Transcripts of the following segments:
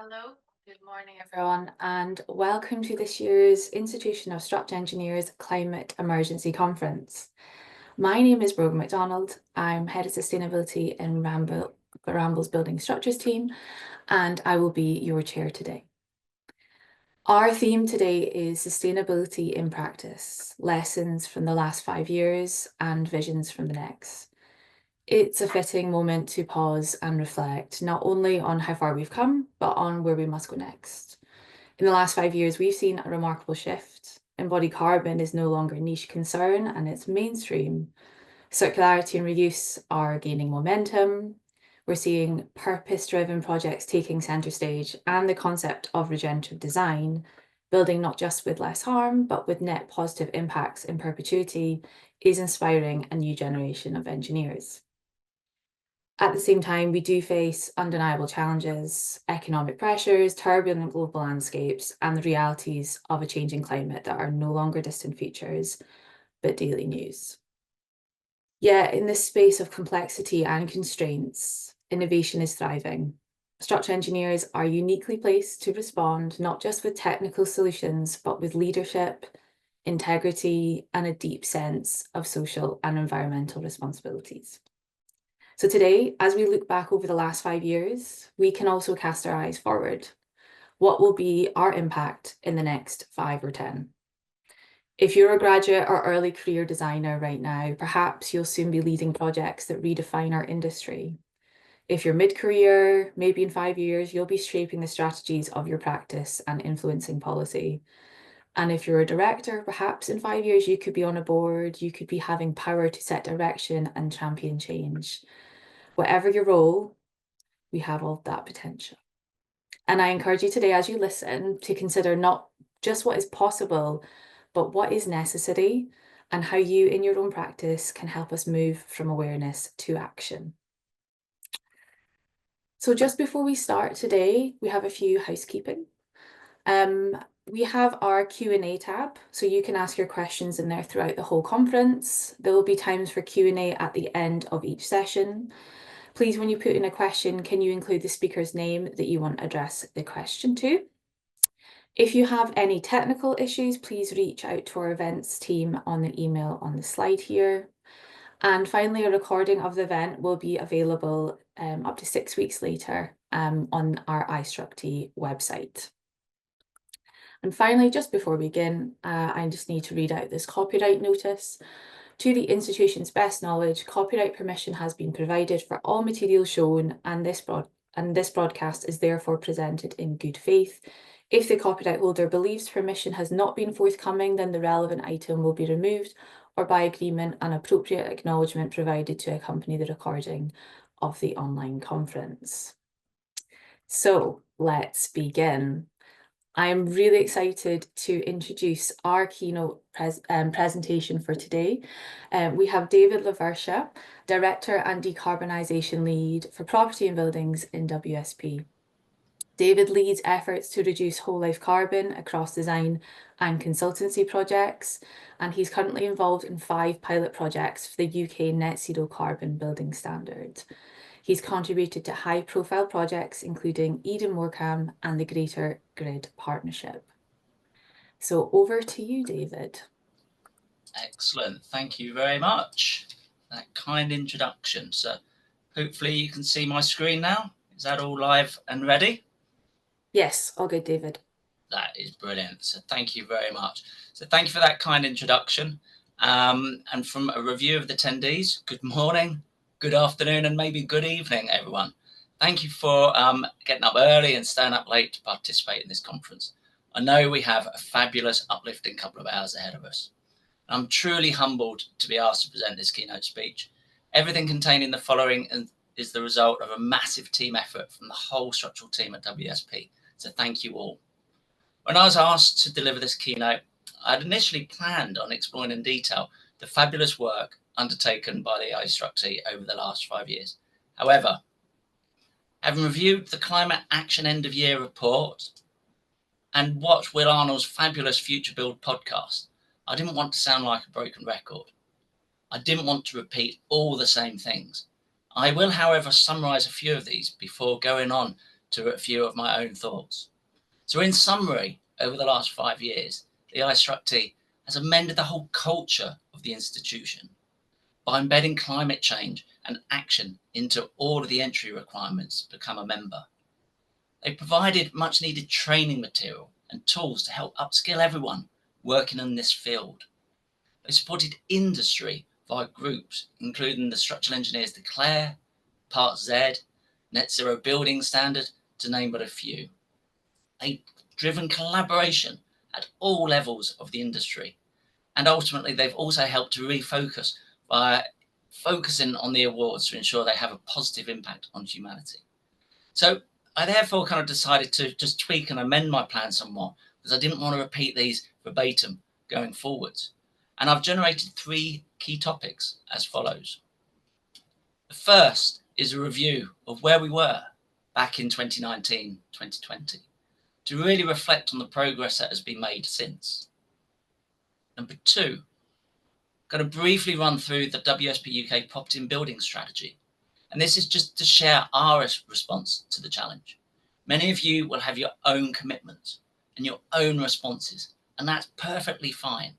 Hello, good morning everyone, and welcome to this year's Institution of Structural Engineers Climate Emergency Conference. My name is Brogan MacDonald. I'm Head of Sustainability in Ramble's Building Structures team, and I will be your chair today. Our theme today is Sustainability in Practice, Lessons from the last 5 years and Visions from the next. It's a fitting moment to pause and reflect, not only on how far we've come, but on where we must go next. In the last 5 years, we've seen a remarkable shift. Embodied carbon is no longer a niche concern and it's mainstream. Circularity and reuse are gaining momentum. We're seeing purpose-driven projects taking centre stage, and the concept of regenerative design, building not just with less harm, but with net positive impacts in perpetuity, is inspiring a new generation of engineers. At the same time, we do face undeniable challenges, economic pressures, turbulent global landscapes, and the realities of a changing climate that are no longer distant futures, but daily news. Yet, in this space of complexity and constraints, innovation is thriving. Structural engineers are uniquely placed to respond not just with technical solutions, but with leadership, integrity, and a deep sense of social and environmental responsibilities. So today, as we look back over the last 5 years, we can also cast our eyes forward. What will be our impact in the next 5 or 10? If you're a graduate or early career designer right now, perhaps you'll soon be leading projects that redefine our industry. If you're mid-career, maybe in 5 years, you'll be shaping the strategies of your practice and influencing policy. And if you're a director, perhaps in 5 years, you could be on a board, you could be having power to set direction and champion change. Whatever your role, we have all that potential. And I encourage you today, as you listen, to consider not just what is possible, but what is necessary and how you in your own practice can help us move from awareness to action. So just before we start today, we have a few housekeeping. We have our Q&A tab, so you can ask your questions in there throughout the whole conference. There will be times for Q&A at the end of each session. Please, when you put in a question, can you include the speaker's name that you want to address the question to? If you have any technical issues, please reach out to our events team on the email on the slide here. And finally, a recording of the event will be available up to 6 weeks later on our iStruct website. And finally, just before we begin, I just need to read out this copyright notice. To the institution's best knowledge, copyright permission has been provided for all materials shown, and this broadcast is therefore presented in good faith. If the copyright holder believes permission has not been forthcoming, then the relevant item will be removed, or by agreement, an appropriate acknowledgement provided to accompany the recording of the online conference. So let's begin. I'm really excited to introduce our keynote presentation for today. We have David LaVersha, Director and Decarbonization Lead for Property and Buildings in WSP. David leads efforts to reduce whole life carbon across design and consultancy projects, and he's currently involved in 5 pilot projects for the UK Net Zero Carbon Building Standard. He's contributed to high-profile projects, including Eden Morecambe and the Greater Grid Partnership. So over to you, David. Excellent. Thank you very much. That kind introduction. So hopefully you can see my screen now. Is that all live and ready? Yes, all good, David. That is brilliant. So thank you very much. So thank you for that kind introduction. And from a review of the attendees, good morning, good afternoon, and maybe good evening, everyone. Thank you for getting up early and staying up late to participate in this conference. I know we have a fabulous, uplifting couple of hours ahead of us. I'm truly humbled to be asked to present this keynote speech. Everything contained in the following is the result of a massive team effort from the whole structural team at WSP. So thank you all. When I was asked to deliver this keynote, I had initially planned on exploring in detail the fabulous work undertaken by the iStruct over the last 5 years. However, having reviewed the Climate Action End of Year report and watched Will Arnold's fabulous Future Build podcast, I didn't want to sound like a broken record. I didn't want to repeat all the same things. I will, however, summarise a few of these before going on to a few of my own thoughts. So in summary, over the last 5 years, the iStruct has amended the whole culture of the institution by embedding climate change and action into all of the entry requirements to become a member. They provided much needed training material and tools to help upskill everyone working in this field. They supported industry via groups, including the Structural Engineers Declare, Part Z, Net Zero Building Standard, to name but a few. They've driven collaboration at all levels of the industry. And ultimately, they've also helped to refocus by focusing on the awards to ensure they have a positive impact on humanity. So I therefore kind of decided to just tweak and amend my plan somewhat, because I didn't want to repeat these verbatim going forwards. And I've generated 3 key topics as follows. The first is a review of where we were back in 2019, 2020, to really reflect on the progress that has been made since. Number 2, going to briefly run through the WSP UK Property and Building Strategy. And this is just to share our response to the challenge. Many of you will have your own commitments and your own responses, and that's perfectly fine.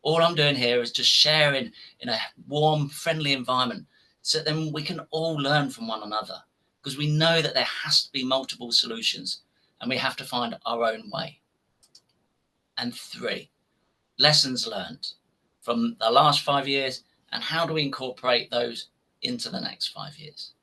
All I'm doing here is just sharing in a warm, friendly environment, so then we can all learn from one another, because we know that there has to be multiple solutions and we have to find our own way. And 3, lessons learned from the last 5 years, and how do we incorporate those into the next 5 years?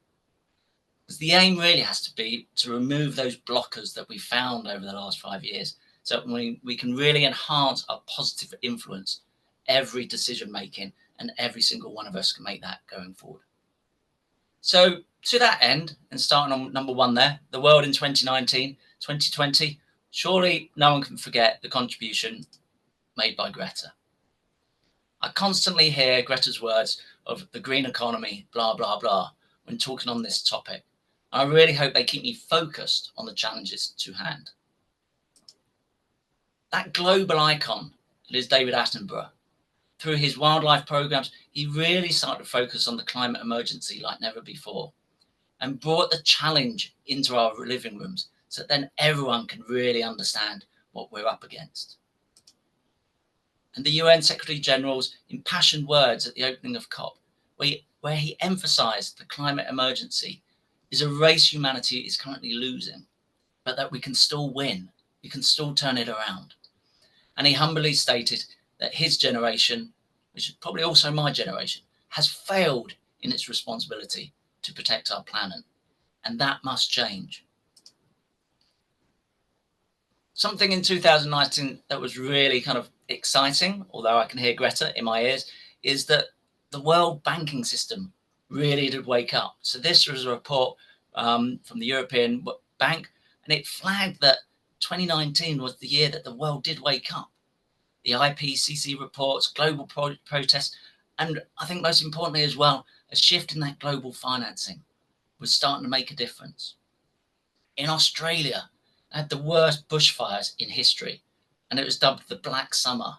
Because the aim really has to be to remove those blockers that we found over the last 5 years, so we can really enhance our positive influence every decision making, and every single one of us can make that going forward. So to that end, and starting on number 1 there, the world in 2019, 2020, surely no one can forget the contribution made by Greta. I constantly hear Greta's words of the green economy, blah, blah, blah, when talking on this topic. And I really hope they keep me focused on the challenges to hand. That global icon is David Attenborough. Through his wildlife programs, he really started to focus on the climate emergency like never before, and brought the challenge into our living rooms, so that then everyone can really understand what we're up against. And the UN Secretary General's impassioned words at the opening of COP, where he emphasised the climate emergency is a race humanity is currently losing, but that we can still win, we can still turn it around. And he humbly stated that his generation, which is probably also my generation, has failed in its responsibility to protect our planet, and that must change. Something in 2019 that was really kind of exciting, although I can hear Greta in my ears, is that the world banking system really did wake up. So this was a report from the European Bank, and it flagged that 2019 was the year that the world did wake up. The IPCC reports, global protests, and I think most importantly as well, a shift in that global financing was starting to make a difference. In Australia, they had the worst bushfires in history, and it was dubbed the Black Summer,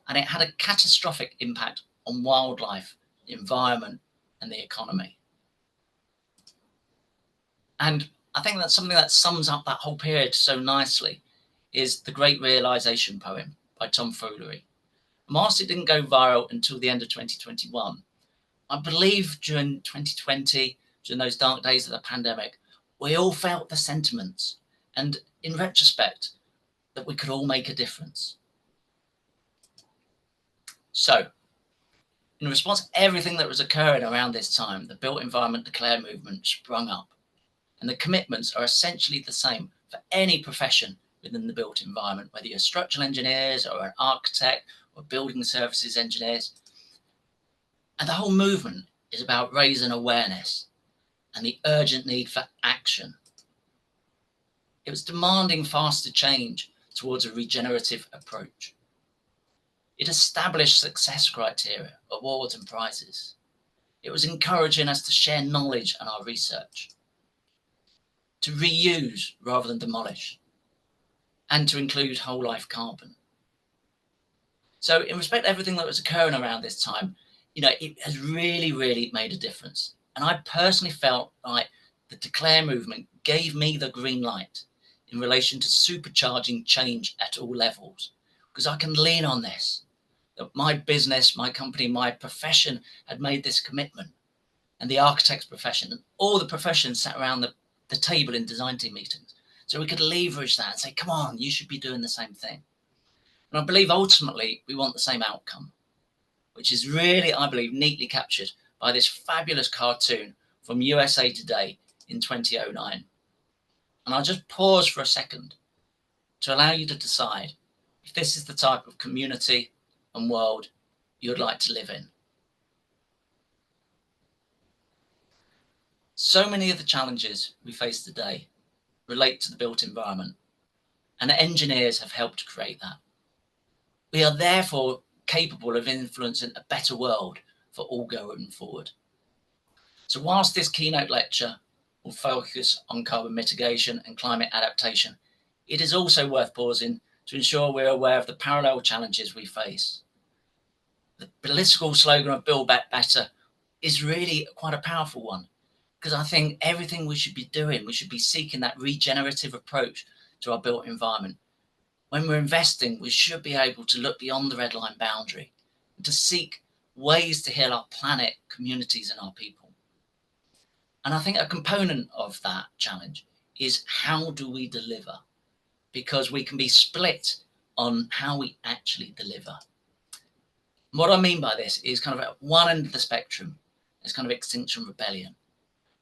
and it had a catastrophic impact on wildlife, the environment, and the economy. And I think that's something that sums up that whole period so nicely, is the Great Realization poem by Tom Foolery. Whilst it didn't go viral until the end of 2021, I believe during 2020, during those dark days of the pandemic, we all felt the sentiments, and in retrospect, that we could all make a difference. So, in response to everything that was occurring around this time, the Built Environment Declare movement sprung up, and the commitments are essentially the same for any profession within the built environment, whether you're structural engineers or an architect or building services engineers. And the whole movement is about raising awareness and the urgent need for action. It was demanding faster change towards a regenerative approach. It established success criteria, awards and prizes. It was encouraging us to share knowledge and our research, to reuse rather than demolish, and to include whole life carbon. So in respect to everything that was occurring around this time, it has really, really made a difference. And I personally felt like the Declare movement gave me the green light in relation to supercharging change at all levels, because I can lean on this, that my business, my company, my profession had made this commitment, and the architect's profession and all the professions sat around the table in design team meetings. So we could leverage that and say, come on, you should be doing the same thing. And I believe ultimately we want the same outcome, which is really, I believe, neatly captured by this fabulous cartoon from USA Today in 2009. And I'll just pause for a second to allow you to decide if this is the type of community and world you'd like to live in. So many of the challenges we face today relate to the built environment, and engineers have helped create that. We are therefore capable of influencing a better world for all going forward. So whilst this keynote lecture will focus on carbon mitigation and climate adaptation, it is also worth pausing to ensure we're aware of the parallel challenges we face. The political slogan of Build Back Better is really quite a powerful one, because I think everything we should be doing, we should be seeking that regenerative approach to our built environment. When we're investing, we should be able to look beyond the red line boundary and to seek ways to heal our planet, communities, and our people. And I think a component of that challenge is how do we deliver? Because we can be split on how we actually deliver. And what I mean by this is kind of at one end of the spectrum is kind of Extinction Rebellion,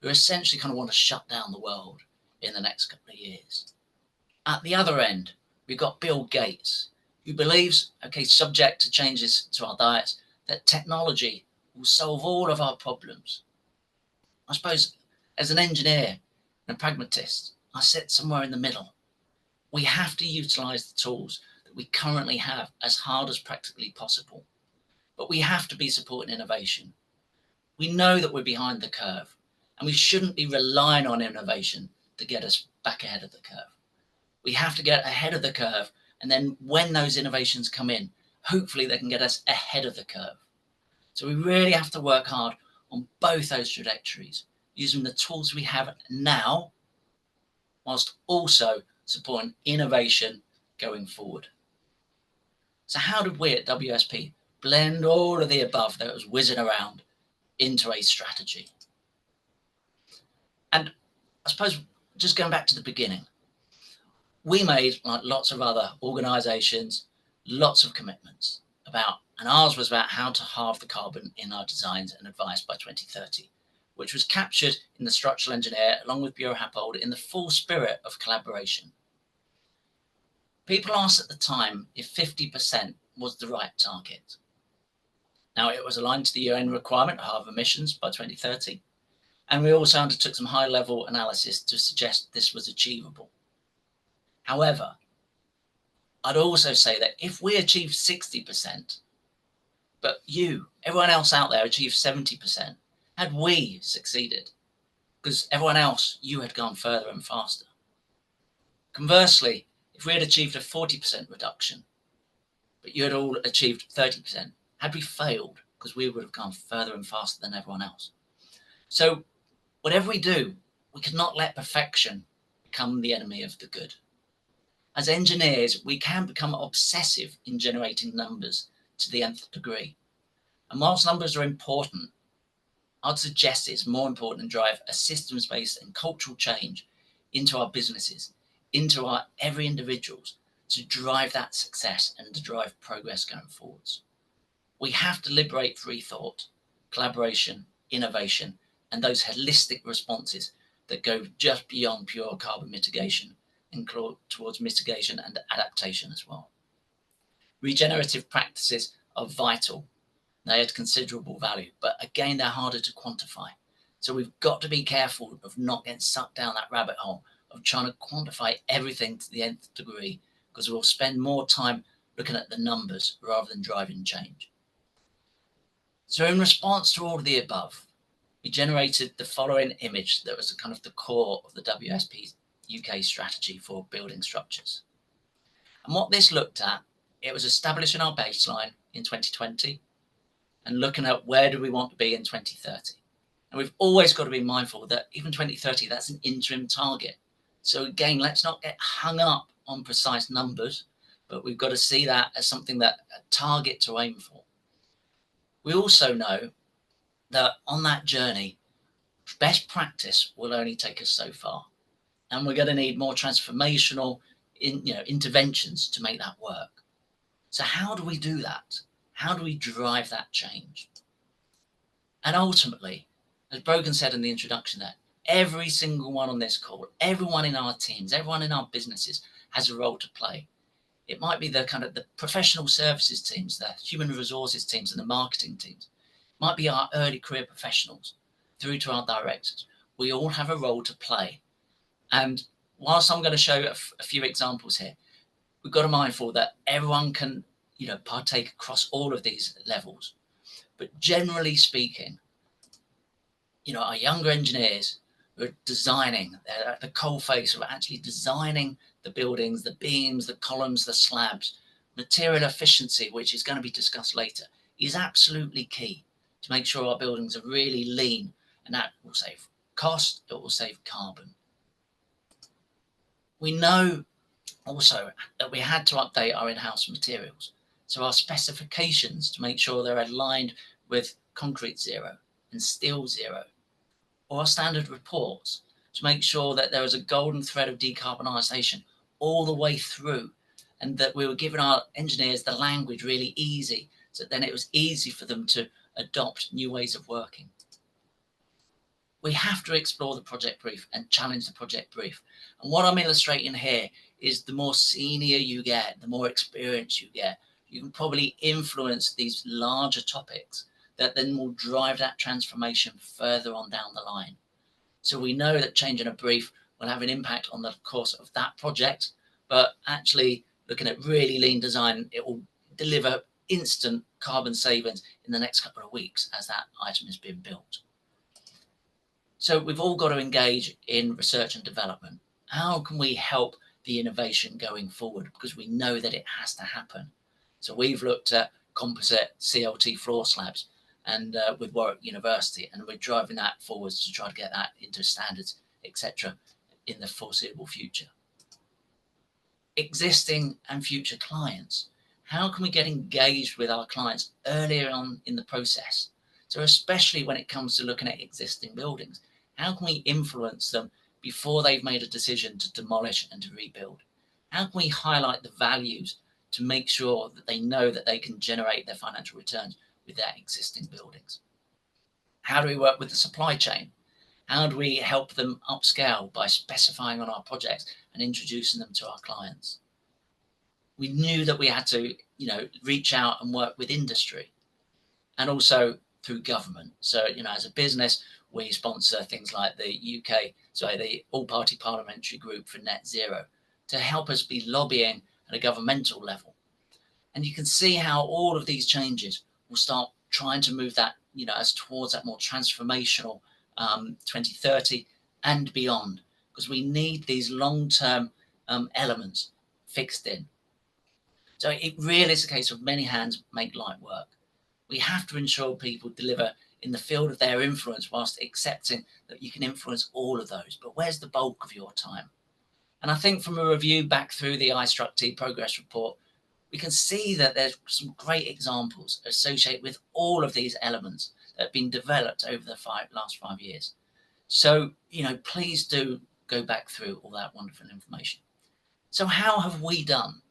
who essentially kind of want to shut down the world in the next couple of years. At the other end, we've got Bill Gates, who believes, okay, subject to changes to our diets, that technology will solve all of our problems. I suppose as an engineer and a pragmatist, I sit somewhere in the middle. We have to utilize the tools that we currently have as hard as practically possible, but we have to be supporting innovation. We know that we're behind the curve, and we shouldn't be relying on innovation to get us back ahead of the curve. We have to get ahead of the curve, and then when those innovations come in, hopefully they can get us ahead of the curve. So we really have to work hard on both those trajectories, using the tools we have now, whilst also supporting innovation going forward. So how did we at WSP blend all of the above that was whizzing around into a strategy? And I suppose just going back to the beginning, we made, like lots of other organizations, lots of commitments about, and ours was about how to halve the carbon in our designs and advice by 2030, which was captured in the structural engineer along with Bureau Happold in the full spirit of collaboration. People asked at the time if 50% was the right target. Now, it was aligned to the UN requirement of halve emissions by 2030, and we also undertook some high-level analysis to suggest this was achievable. However, I'd also say that if we achieved 60%, but you, everyone else out there, achieved 70%, had we succeeded? Because everyone else, you had gone further and faster. Conversely, if we had achieved a 40% reduction, but you had all achieved 30%, had we failed? Because we would have gone further and faster than everyone else. So whatever we do, we cannot let perfection become the enemy of the good. As engineers, we can become obsessive in generating numbers to the nth degree. And whilst numbers are important, I'd suggest it's more important to drive a systems-based and cultural change into our businesses, into our every individuals, to drive that success and to drive progress going forwards. We have to liberate free thought, collaboration, innovation, and those holistic responses that go just beyond pure carbon mitigation and towards mitigation and adaptation as well. Regenerative practices are vital. They add considerable value, but again, they're harder to quantify. So we've got to be careful of not getting sucked down that rabbit hole of trying to quantify everything to the nth degree, because we'll spend more time looking at the numbers rather than driving change. So in response to all of the above, we generated the following image that was kind of the core of the WSP UK strategy for building structures. And what this looked at, it was establishing our baseline in 2020 and looking at where do we want to be in 2030. And we've always got to be mindful that even 2030, that's an interim target. So again, let's not get hung up on precise numbers, but we've got to see that as something that a target to aim for. We also know that on that journey, best practice will only take us so far. And we're going to need more transformational interventions to make that work. So how do we do that? How do we drive that change? And ultimately, as Brogan said in the introduction there, every single one on this call, everyone in our teams, everyone in our businesses has a role to play. It might be the kind of the professional services teams, the human resources teams and the marketing teams. It might be our early career professionals through to our directors. We all have a role to play. And whilst I'm going to show a few examples here, we've got to be mindful that everyone can, partake across all of these levels. But generally speaking, our younger engineers who are designing, they're at the coalface of actually designing the buildings, the beams, the columns, the slabs, material efficiency, which is going to be discussed later, is absolutely key to make sure our buildings are really lean, and that will save cost, it will save carbon. We know also that we had to update our in-house materials, so our specifications to make sure they're aligned with concrete zero and steel zero, or our standard reports to make sure that there is a golden thread of decarbonisation all the way through, and that we were giving our engineers the language really easy, so then it was easy for them to adopt new ways of working. We have to explore the project brief and challenge the project brief. And what I'm illustrating here is the more senior you get, the more experience you get, you can probably influence these larger topics that then will drive that transformation further on down the line. So we know that changing a brief will have an impact on the course of that project, but actually looking at really lean design, it will deliver instant carbon savings in the next couple of weeks as that item is being built. So we've all got to engage in research and development. How can we help the innovation going forward? Because we know that it has to happen. So we've looked at composite CLT floor slabs and with Warwick University, and we're driving that forwards to try to get that into standards, etc., in the foreseeable future. Existing and future clients. How can we get engaged with our clients earlier on in the process? So especially when it comes to looking at existing buildings, how can we influence them before they've made a decision to demolish and to rebuild? How can we highlight the values to make sure that they know that they can generate their financial returns with their existing buildings? How do we work with the supply chain? How do we help them upscale by specifying on our projects and introducing them to our clients? We knew that we had to, reach out and work with industry and also through government. So, as a business, we sponsor things like the All-Party Parliamentary Group for Net Zero to help us be lobbying at a governmental level. And you can see how all of these changes will start trying to move that, as towards that more transformational 2030 and beyond, because we need these long-term elements fixed in. So it really is a case of many hands make light work. We have to ensure people deliver in the field of their influence whilst accepting that you can influence all of those. But where's the bulk of your time? And I think from a review back through the iStruct progress report, we can see that there's some great examples associated with all of these elements that have been developed over the last 5 years. So, please do go back through all that wonderful information. So how have we done?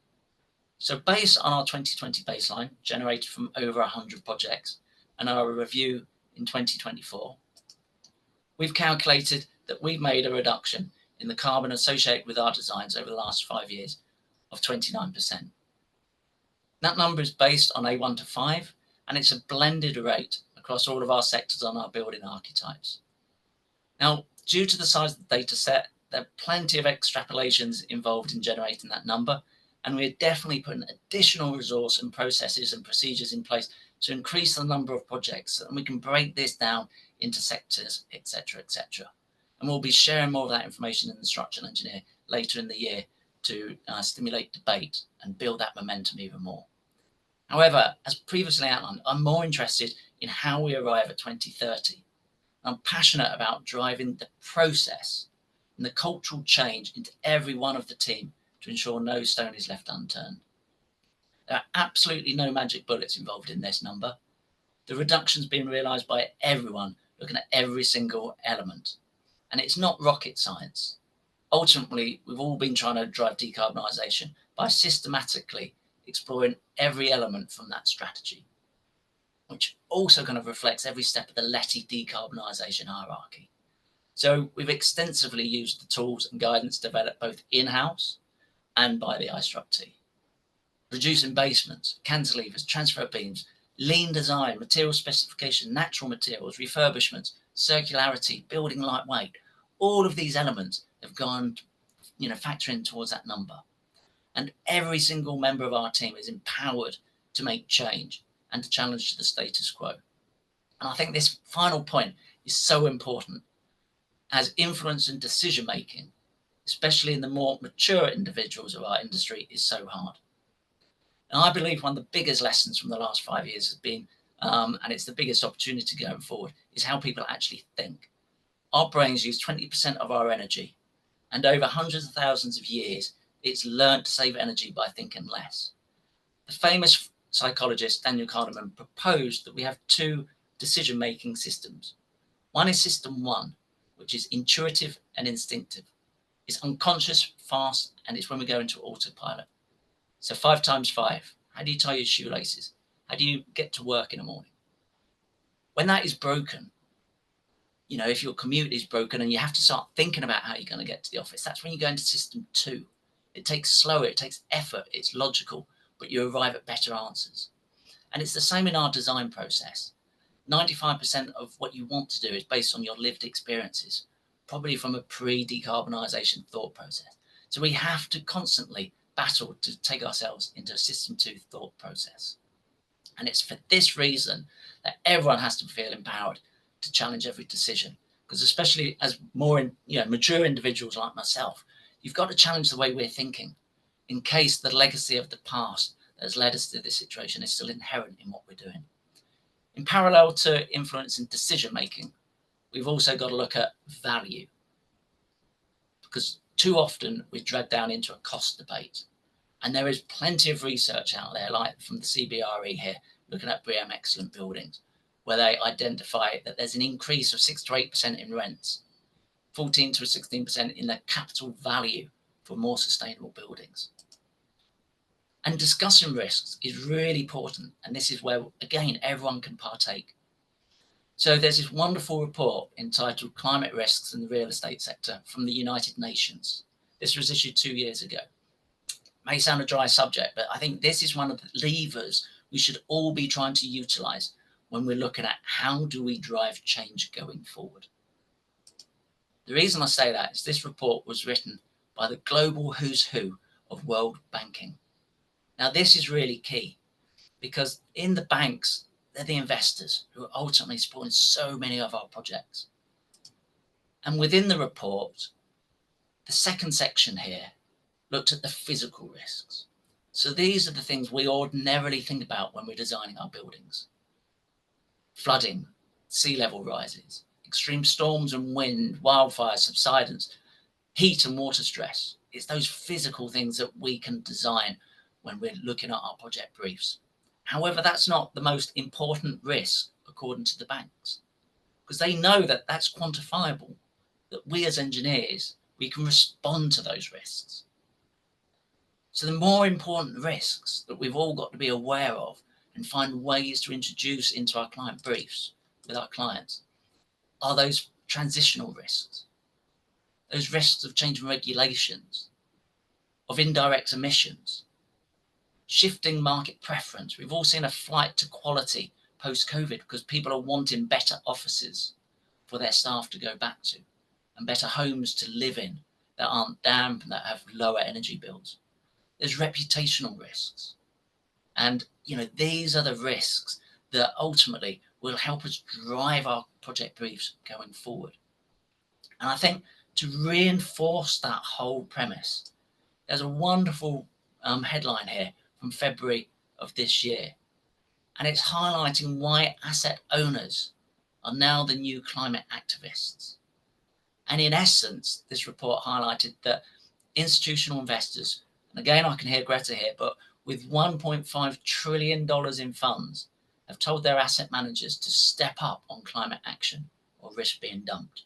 So based on our 2020 baseline, generated from over 100 projects, and our review in 2024, we've calculated that we've made a reduction in the carbon associated with our designs over the last 5 years of 29%. That number is based on A1 to 5, and it's a blended rate across all of our sectors on our building archetypes. Now, due to the size of the data set, there are plenty of extrapolations involved in generating that number, and we're definitely putting additional resource and processes and procedures in place to increase the number of projects, and we can break this down into sectors, etc., etc. And we'll be sharing more of that information in the Structural Engineer later in the year to stimulate debate and build that momentum even more. However, as previously outlined, I'm more interested in how we arrive at 2030. I'm passionate about driving the process and the cultural change into every one of the team to ensure no stone is left unturned. There are absolutely no magic bullets involved in this number. The reduction's been realised by everyone looking at every single element. And it's not rocket science. Ultimately, we've all been trying to drive decarbonisation by systematically exploring every element from that strategy, which also kind of reflects every step of the LETI decarbonisation hierarchy. So we've extensively used the tools and guidance developed both in-house and by the iStruct. Reducing basements, cantilevers, transfer beams, lean design, material specification, natural materials, refurbishments, circularity, building lightweight, all of these elements have gone, factoring towards that number. And every single member of our team is empowered to make change and to challenge the status quo. And I think this final point is so important, as influence and decision making, especially in the more mature individuals of our industry, is so hard. And I believe one of the biggest lessons from the last 5 years has been, and it's the biggest opportunity going forward, is how people actually think. Our brains use 20% of our energy, and over hundreds of thousands of years, it's learned to save energy by thinking less. The famous psychologist Daniel Kahneman proposed that we have two decision-making systems. One is system one, which is intuitive and instinctive. It's unconscious, fast, and it's when we go into autopilot. So 5 times 5, how do you tie your shoelaces? How do you get to work in the morning? When that is broken, if your commute is broken and you have to start thinking about how you're going to get to the office, that's when you go into system 2. It takes slower, it takes effort, it's logical, but you arrive at better answers. And it's the same in our design process. 95% of what you want to do is based on your lived experiences, probably from a pre-decarbonisation thought process. So we have to constantly battle to take ourselves into a system 2 thought process. And it's for this reason that everyone has to feel empowered to challenge every decision, because especially as more mature individuals like myself, you've got to challenge the way we're thinking, in case the legacy of the past that has led us to this situation is still inherent in what we're doing. In parallel to influence and decision making, we've also got to look at value, because too often we're dragged down into a cost debate. And there is plenty of research out there, like from the CBRE here, looking at BREEAM excellent buildings, where they identify that there's an increase of 6 to 8% in rents, 14 to 16% in the capital value for more sustainable buildings. And discussing risks is really important. And this is where, again, everyone can partake. So there's this wonderful report entitled Climate Risks in the Real Estate Sector from the United Nations. This was issued 2 years ago. May sound a dry subject, but I think this is one of the levers we should all be trying to utilize when we're looking at how do we drive change going forward. The reason I say that is this report was written by the global who's who of world banking. Now, this is really key, because in the banks, they're the investors who are ultimately supporting so many of our projects. And within the report, the second section here looked at the physical risks. So these are the things we ordinarily think about when we're designing our buildings. Flooding, sea level rises, extreme storms and wind, wildfires, subsidence, heat and water stress. It's those physical things that we can design when we're looking at our project briefs. However, that's not the most important risk according to the banks, because they know that that's quantifiable, that we as engineers, we can respond to those risks. So the more important risks that we've all got to be aware of and find ways to introduce into our client briefs with our clients are those transitional risks, those risks of changing regulations, of indirect emissions, shifting market preference. We've all seen a flight to quality post-COVID because people are wanting better offices for their staff to go back to and better homes to live in that aren't damp and that have lower energy bills. There's reputational risks. And, these are the risks that ultimately will help us drive our project briefs going forward. And I think to reinforce that whole premise, there's a wonderful headline here from February of this year. And it's highlighting why asset owners are now the new climate activists. And in essence, this report highlighted that institutional investors, and again, I can hear Greta here, but with $1.5 trillion in funds, have told their asset managers to step up on climate action or risk being dumped.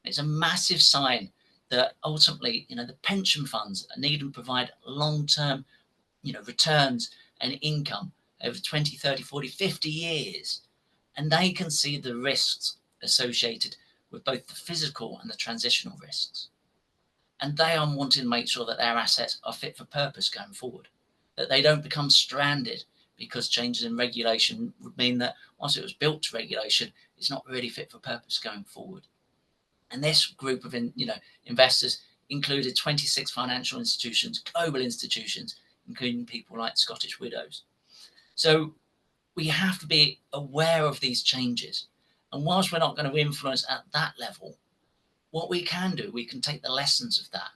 It's a massive sign that ultimately, the pension funds need to provide long-term, returns and income over 20, 30, 40, 50 years. And they can see the risks associated with both the physical and the transitional risks. And they are wanting to make sure that their assets are fit for purpose going forward, that they don't become stranded because changes in regulation would mean that once it was built to regulation, it's not really fit for purpose going forward. And this group of investors included 26 financial institutions, global institutions, including people like Scottish Widows. So we have to be aware of these changes. And whilst we're not going to influence at that level, what we can do, we can take the lessons of that.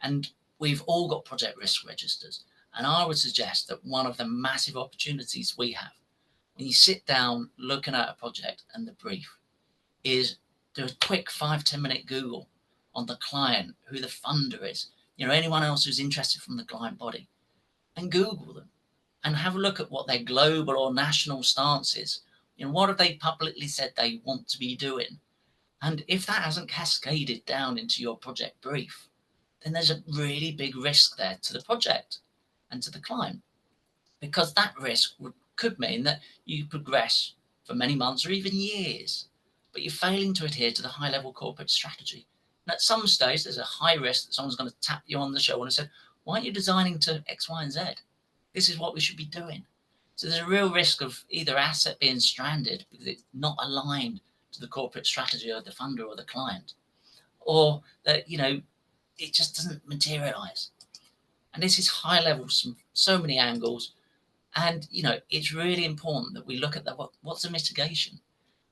And we've all got project risk registers. And I would suggest that one of the massive opportunities we have when you sit down looking at a project and the brief is do a quick 5-10 minute Google on the client, who the funder is, anyone else who's interested from the client body, and Google them and have a look at what their global or national stance is. What have they publicly said they want to be doing? And if that hasn't cascaded down into your project brief, then there's a really big risk there to the project and to the client, because that risk could mean that you progress for many months or even years, but you're failing to adhere to the high-level corporate strategy. And at some stage, there's a high risk that someone's going to tap you on the shoulder and say, why aren't you designing to X, Y, and Z? This is what we should be doing. So there's a real risk of either asset being stranded because it's not aligned to the corporate strategy of the funder or the client, or that, it just doesn't materialize. And this is high level, so many angles. And, it's really important that we look at what's the mitigation?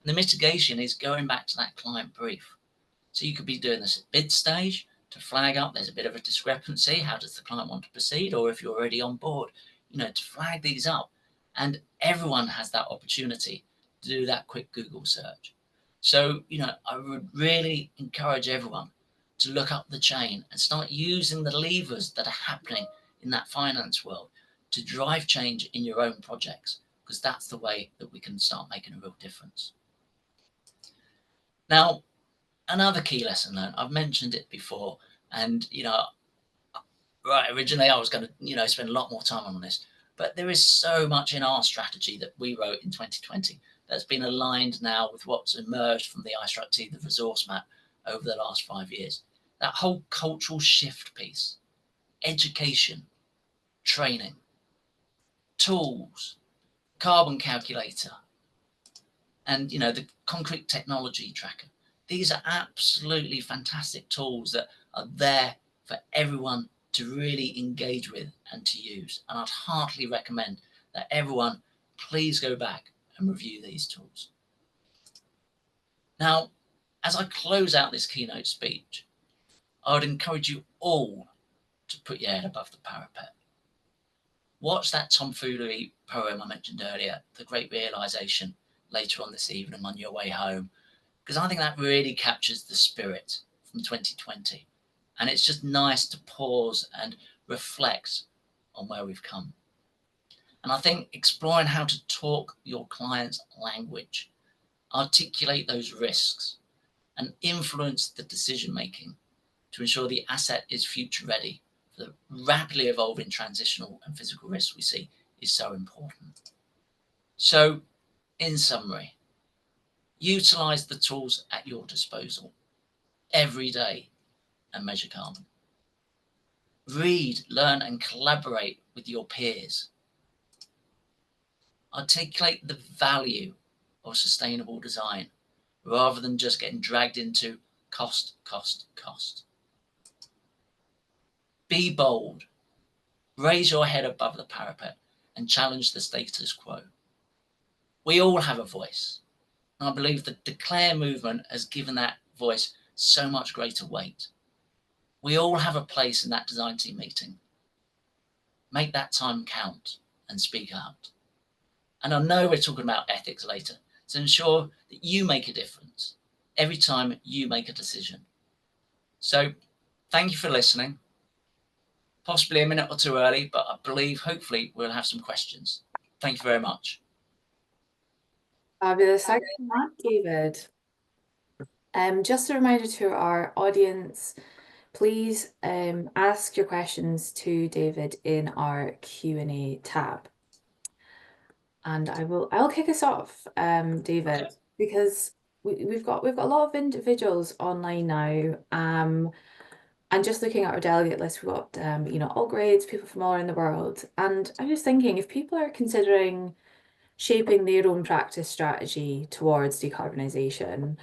And the mitigation is going back to that client brief. So you could be doing this at bid stage to flag up there's a bit of a discrepancy. How does the client want to proceed? Or if you're already on board, to flag these up. And everyone has that opportunity to do that quick Google search. So, I would really encourage everyone to look up the chain and start using the levers that are happening in that finance world to drive change in your own projects, because that's the way that we can start making a real difference. Now, another key lesson learned, I've mentioned it before, and, originally I was going to, spend a lot more time on this, but there is so much in our strategy that we wrote in 2020 that's been aligned now with what's emerged from the iStruct, the resource map, over the last 5 years. That whole cultural shift piece, education, training, tools, carbon calculator, and the concrete technology tracker. These are absolutely fantastic tools that are there for everyone to really engage with and to use. And I'd heartily recommend that everyone please go back and review these tools. Now, as I close out this keynote speech, I would encourage you all to put your head above the parapet. Watch that tomfoolery poem I mentioned earlier, The Great Realization, later on this evening on your way home, because I think that really captures the spirit from 2020. And it's just nice to pause and reflect on where we've come. And I think exploring how to talk your client's language, articulate those risks, and influence the decision-making to ensure the asset is future ready for the rapidly evolving transitional and physical risks we see is so important. So, in summary, utilize the tools at your disposal every day and measure carbon. Read, learn, and collaborate with your peers. Articulate the value of sustainable design rather than just getting dragged into cost, cost, cost. Be bold. Raise your head above the parapet and challenge the status quo. We all have a voice. And I believe the Declare movement has given that voice so much greater weight. We all have a place in that design team meeting. Make that time count and speak out. And I know we're talking about ethics later. to ensure that you make a difference every time you make a decision. So thank you for listening. Possibly a minute or two early, but I believe hopefully we'll have some questions. Thank you very much. Fabulous. Thank you so much, David. Just a reminder to our audience, please ask your questions to David in our Q&A tab. And I'll kick us off, David, Okay. because we've got a lot of individuals online now. And just looking at our delegate list, we've got all grades, people from all around the world. And I'm just thinking, if people are considering shaping their own practice strategy towards decarbonisation,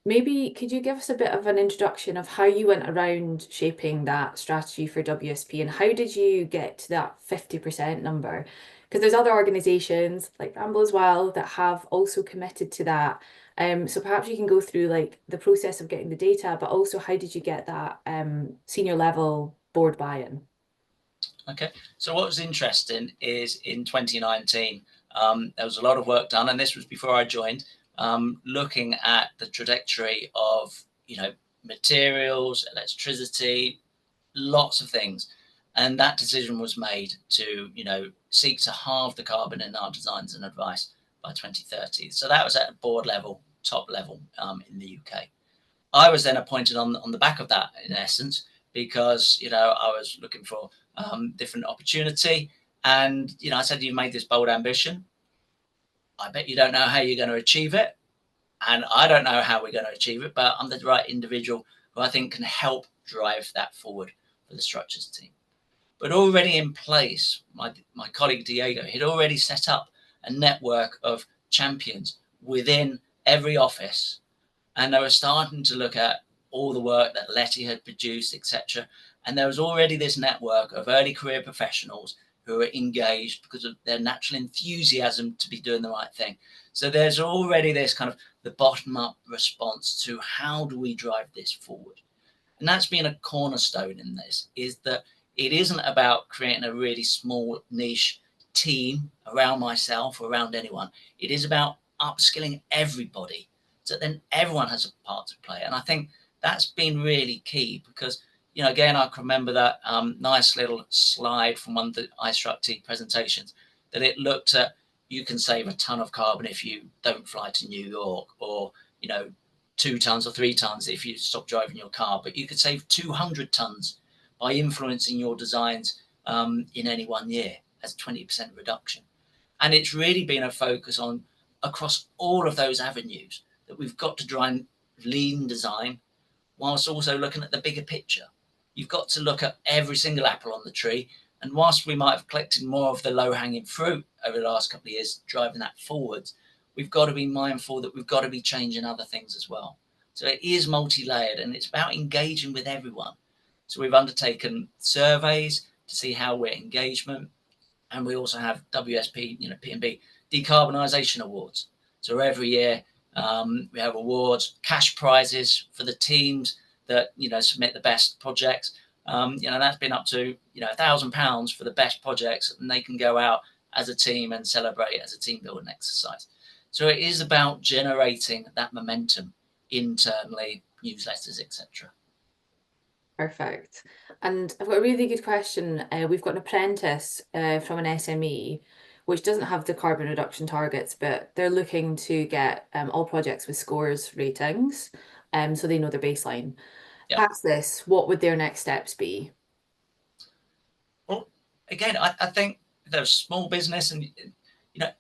maybe could you give us a bit of an introduction of how you went around shaping that strategy for WSP, and how did you get to that 50% number? Because there's other organisations like Bramble as well that have also committed to that. So perhaps you can go through like the process of getting the data, but also how did you get that senior level board buy-in? Okay. So what was interesting is in 2019, there was a lot of work done, and this was before I joined, looking at the trajectory of, materials, electricity, lots of things. And that decision was made to, seek to halve the carbon in our designs and advice by 2030. So that was at a board level, top level in the UK. I was then appointed on the back of that, in essence, because, I was looking for different opportunity. And, I said, you've made this bold ambition. I bet you don't know how you're going to achieve it. And I don't know how we're going to achieve it, but I'm the right individual who I think can help drive that forward for the structures team. But already in place, my colleague Diego had already set up a network of champions within every office, and they were starting to look at all the work that Letty had produced, etc. And there was already this network of early career professionals who were engaged because of their natural enthusiasm to be doing the right thing. So there's already this kind of the bottom up response to how do we drive this forward. And that's been a cornerstone in this, is that it isn't about creating a really small niche team around myself or around anyone. It is about upskilling everybody, so then everyone has a part to play. And I think that's been really key because, again, I can remember that nice little slide from one of the iStruct presentations, that it looked at, you can save a ton of carbon if you don't fly to New York, or, 2 tons or 3 tons if you stop driving your car, but you could save 200 tons by influencing your designs in any one year as 20% reduction. And it's really been a focus on across all of those avenues that we've got to drive lean design whilst also looking at the bigger picture. You've got to look at every single apple on the tree. And whilst we might have collected more of the low-hanging fruit over the last couple of years, driving that forwards, we've got to be mindful that we've got to be changing other things as well. So it is multi-layered, and it's about engaging with everyone. So we've undertaken surveys to see how we're engagement, and we also have WSP, P&B decarbonization awards. So every year we have awards, cash prizes for the teams that submit the best projects. That's been up to £1,000 for the best projects, and they can go out as a team and celebrate as a team building exercise. So it is about generating that momentum internally, newsletters, etc. Perfect. And I've got a really good question. We've got an apprentice from an SME, which doesn't have the carbon reduction targets, but they're looking to get all projects with scores ratings, so they know their baseline. Yeah. Past this, what would their next steps be? Well, again, I think there's small business, and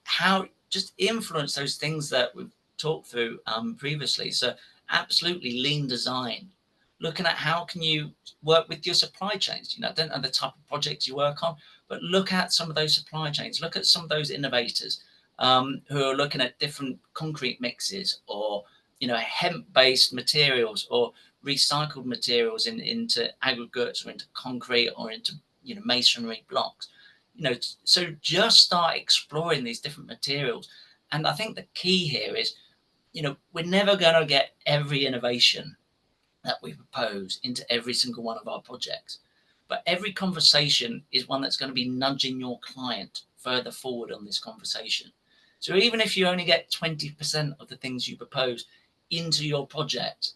how just influence those things that we've talked through previously. So absolutely lean design, looking at how can you work with your supply chains. Don't know the type of projects you work on, but look at some of those supply chains. Look at some of those innovators who are looking at different concrete mixes, or hemp-based materials, or recycled materials into aggregates, or into concrete, or into masonry blocks. So just start exploring these different materials. And I think the key here is, we're never going to get every innovation that we propose into every single one of our projects, but every conversation is one that's going to be nudging your client further forward on this conversation. So even if you only get 20% of the things you propose into your project,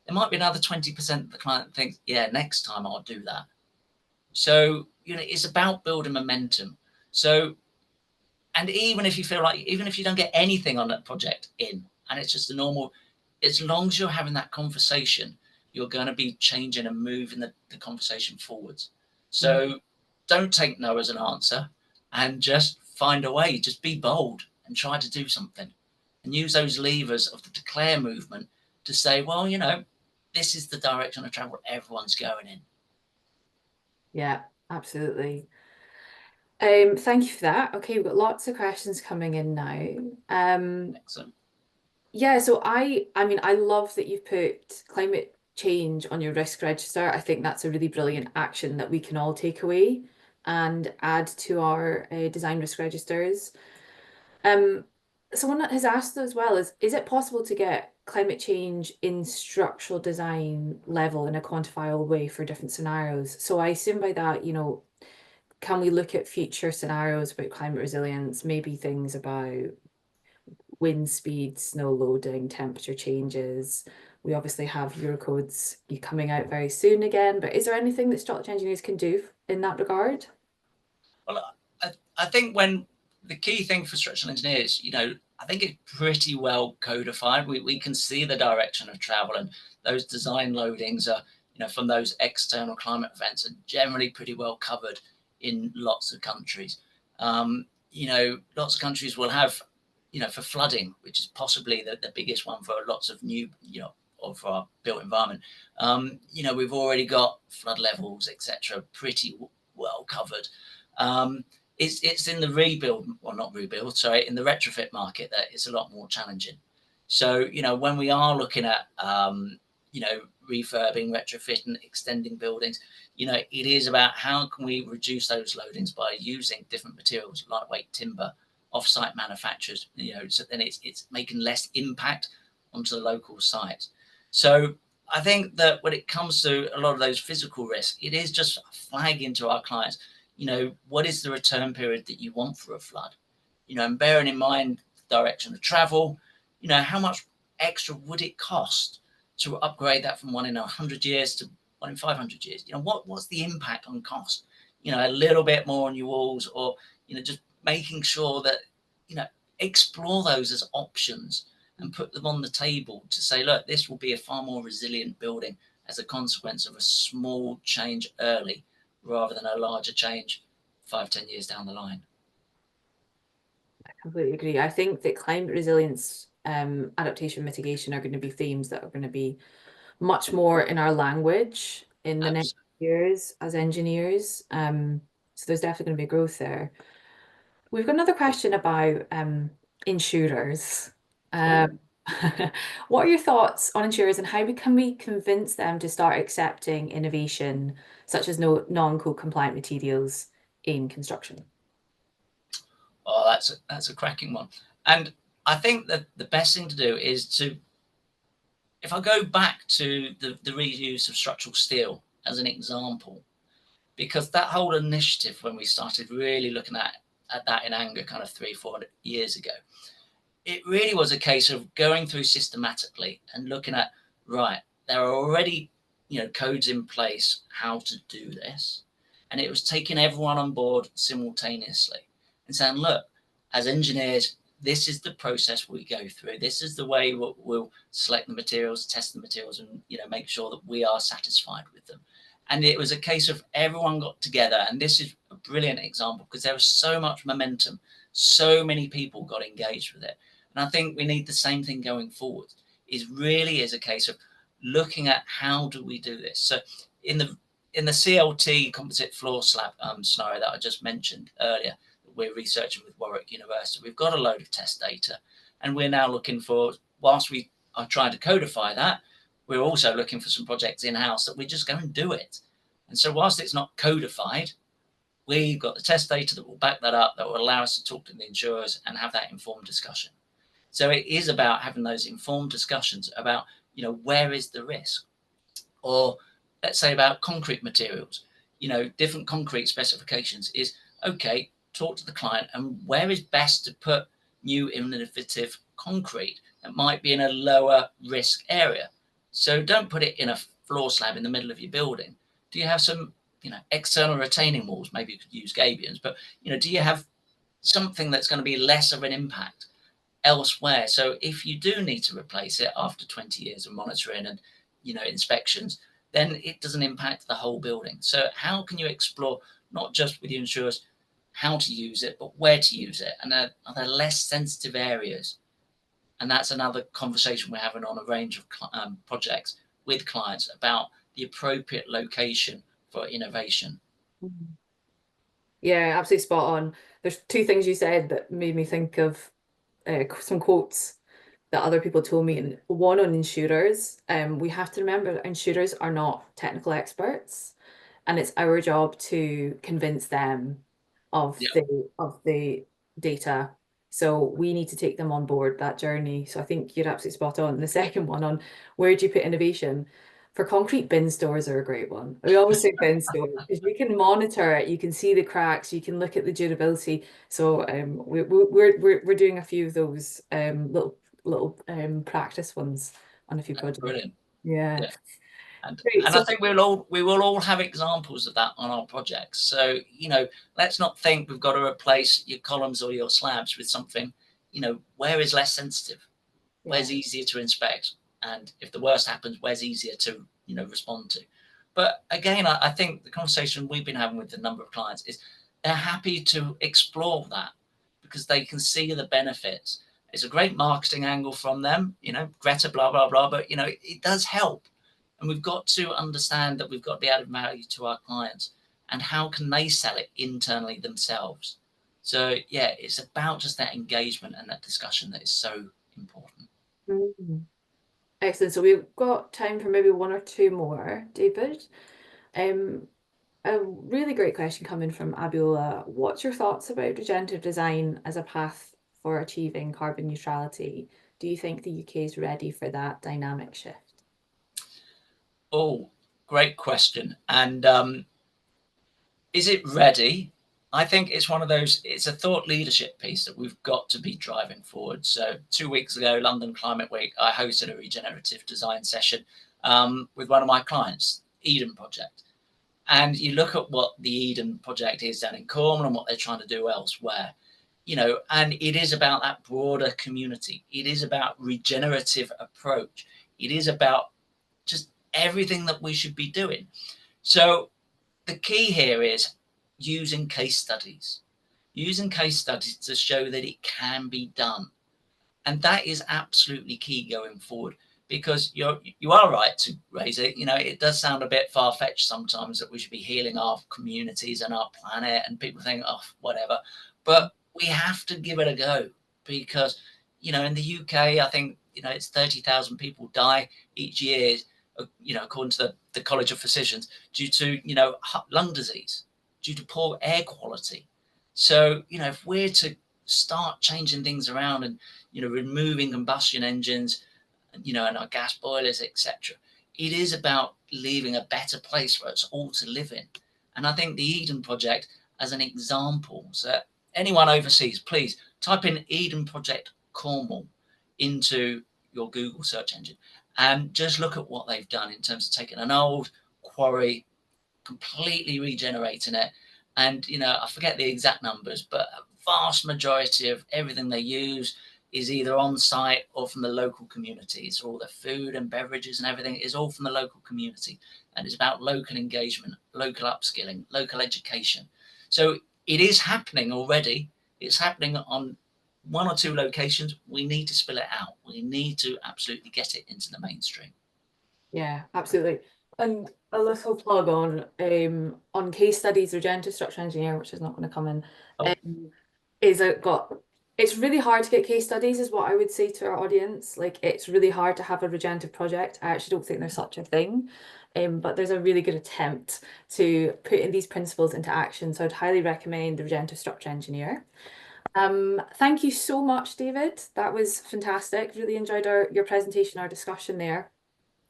there might be another 20% the client thinks, yeah, next time I'll do that. So, it's about building momentum. So, and even if you feel like, even if you don't get anything on that project in, and it's just a normal, as long as you're having that conversation, you're going to be changing and moving the conversation forwards. So don't take no as an answer, and just find a way, just be bold and try to do something, and use those levers of the declare movement to say, well, this is the direction of travel everyone's going in. Yeah, absolutely. Thank you for that. Okay, we've got lots of questions coming in now. Excellent. Yeah, so I mean, I love that you've put climate change on your risk register. I think that's a really brilliant action that we can all take away and add to our design risk registers. Um, Someone that has asked as well is it possible to get climate change in structural design level in a quantifiable way for different scenarios? So I assume by that, can we look at future scenarios about climate resilience, maybe things about wind speed, snow loading, temperature changes? We obviously have Eurocodes coming out very soon again, but is there anything that structural engineers can do in that regard? Well, I think when the key thing for structural engineers, I think it's pretty well codified. We can see the direction of travel, and those design loadings are, from those external climate events are generally pretty well covered in lots of countries. Lots of countries will have, for flooding, which is possibly the biggest one for lots of new, or for our built environment. We've already got flood levels, etc., pretty well covered. It's in the rebuild, or not rebuild, sorry, in the retrofit market that it's a lot more challenging. So, when we are looking at, refurbing, retrofitting, extending buildings, it is about how can we reduce those loadings by using different materials, lightweight timber, off-site manufacturers, so then it's making less impact onto the local site. So I think that when it comes to a lot of those physical risks, it is just flagging to our clients, what is the return period that you want for a flood? And bearing in mind the direction of travel, how much extra would it cost to upgrade that from 1 in 100 years to 1 in 500 years? What's the impact on cost? A little bit more on your walls, or, just making sure that, explore those as options and put them on the table to say, look, this will be a far more resilient building as a consequence of a small change early, rather than a larger change 5, 10 years down the line. I completely agree. I think that climate resilience, adaptation, mitigation are going to be themes that are going to be much more in our language in the next Absolutely. years as engineers. So there's definitely going to be growth there. We've got another question about insurers. Oh, Um, what are your thoughts on insurers, and how can we convince them to start accepting innovation such as non-code compliant materials in construction? oh, that's a cracking one. And I think that the best thing to do is to, if I go back to the reuse of structural steel as an example, because that whole initiative, when we started really looking at that in anger kind of 3, 4 years ago, it really was a case of going through systematically and looking at, right, there are already, codes in place how to do this. And it was taking everyone on board simultaneously and saying, look, as engineers, this is the process we go through. This is the way we'll select the materials, test the materials, and, make sure that we are satisfied with them. And it was a case of everyone got together. And this is a brilliant example because there was so much momentum. So many people got engaged with it. And I think we need the same thing going forward. Is really is a case of looking at how do we do this. So in the CLT composite floor slab scenario that I just mentioned earlier, we're researching with Warwick University, we've got a load of test data, and we're now looking for, whilst we are trying to codify that, we're also looking for some projects in-house that we just go and do it. And so whilst it's not codified, we've got the test data that will back that up, that will allow us to talk to the insurers and have that informed discussion. So it is about having those informed discussions about, where is the risk? Or let's say about concrete materials, different concrete specifications is, okay, talk to the client and where is best to put new innovative concrete that might be in a lower risk area. So don't put it in a floor slab in the middle of your building. Do you have some, external retaining walls? Maybe you could use gabions, but, do you have something that's going to be less of an impact elsewhere? So if you do need to replace it after 20 years of monitoring and, inspections, then it doesn't impact the whole building. So how can you explore, not just with your insurers, how to use it, but where to use it? And are there less sensitive areas? And that's another conversation we're having on a range of projects with clients about the appropriate location for innovation. Mhm. Yeah, absolutely spot on. There's two things you said that made me think of some quotes that other people told me. And one on insurers. We have to remember that insurers are not technical experts, and it's our job to convince them of Yeah, the data. So we need to take them on board that journey. So I think you're absolutely spot on. The second one on where do you put innovation? For concrete, bin stores are a great one. We always say bin stores because you can monitor it, you can see the cracks, you can look at the durability. So we're doing a few of those little practice ones on a few that's projects. brilliant. Yeah, Yeah. And great. and I think we will all have examples of that on our projects. So, let's not think we've got to replace your columns or your slabs with something, where is less sensitive, Yeah. where's easier to inspect, and if the worst happens, where's easier to, respond to. But again, I think the conversation we've been having with a number of clients is they're happy to explore that because they can see the benefits. It's a great marketing angle from them, Greta, blah, blah, blah, but, it does help. And we've got to understand that we've got the added value to our clients and how can they sell it internally themselves. So yeah, it's about just that engagement and that discussion that is so important. Mhm. Excellent. So we've got time for maybe one or two more, David. Um, a really great question coming from Abiola. What's your thoughts about regenerative design as a path for achieving carbon neutrality? Do you think the UK is ready for that dynamic shift? Oh, great question. And is it ready? I think it's one of those, it's a thought leadership piece that we've got to be driving forward. So 2 weeks ago, London Climate Week, I hosted a regenerative design session with one of my clients, Eden Project. And you look at what the Eden Project is down in Cornwall and what they're trying to do elsewhere, and it is about that broader community. It is about regenerative approach. It is about just everything that we should be doing. So the key here is using case studies to show that it can be done. And that is absolutely key going forward because you are right to raise it. It does sound a bit far-fetched sometimes that we should be healing our communities and our planet, and people think, oh, whatever. But we have to give it a go because, in the UK, I think, it's 30,000 people die each year, according to the College of Physicians, due to, lung disease, due to poor air quality. So, if we're to start changing things around and, removing combustion engines, and our gas boilers, etc. It is about leaving a better place for us all to live in. And I think the Eden Project as an example, so anyone overseas, please type in Eden Project Cornwall into your Google search engine and just look at what they've done in terms of taking an old quarry, completely regenerating it. And, I forget the exact numbers, but a vast majority of everything they use is either on site or from the local communities. All the food and beverages and everything is all from the local community. And it's about local engagement, local upskilling, local education. So it is happening already. It's happening on one or two locations. We need to spill it out. We need to absolutely get it into the mainstream. Yeah, absolutely. And a little plug on case studies, regenerative structural engineer, which is not going to come in, Oh, um, is it's really hard to get case studies, is what I would say to our audience. Like it's really hard to have a regenerative project. I actually don't think there's such a thing. But there's a really good attempt to put in these principles into action. So I'd highly recommend the regenerative structure engineer. Thank you so much, David. That was fantastic. Really enjoyed your presentation, our discussion there.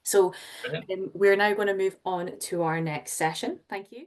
So brilliant. we're now going to move on to our next session. Thank you.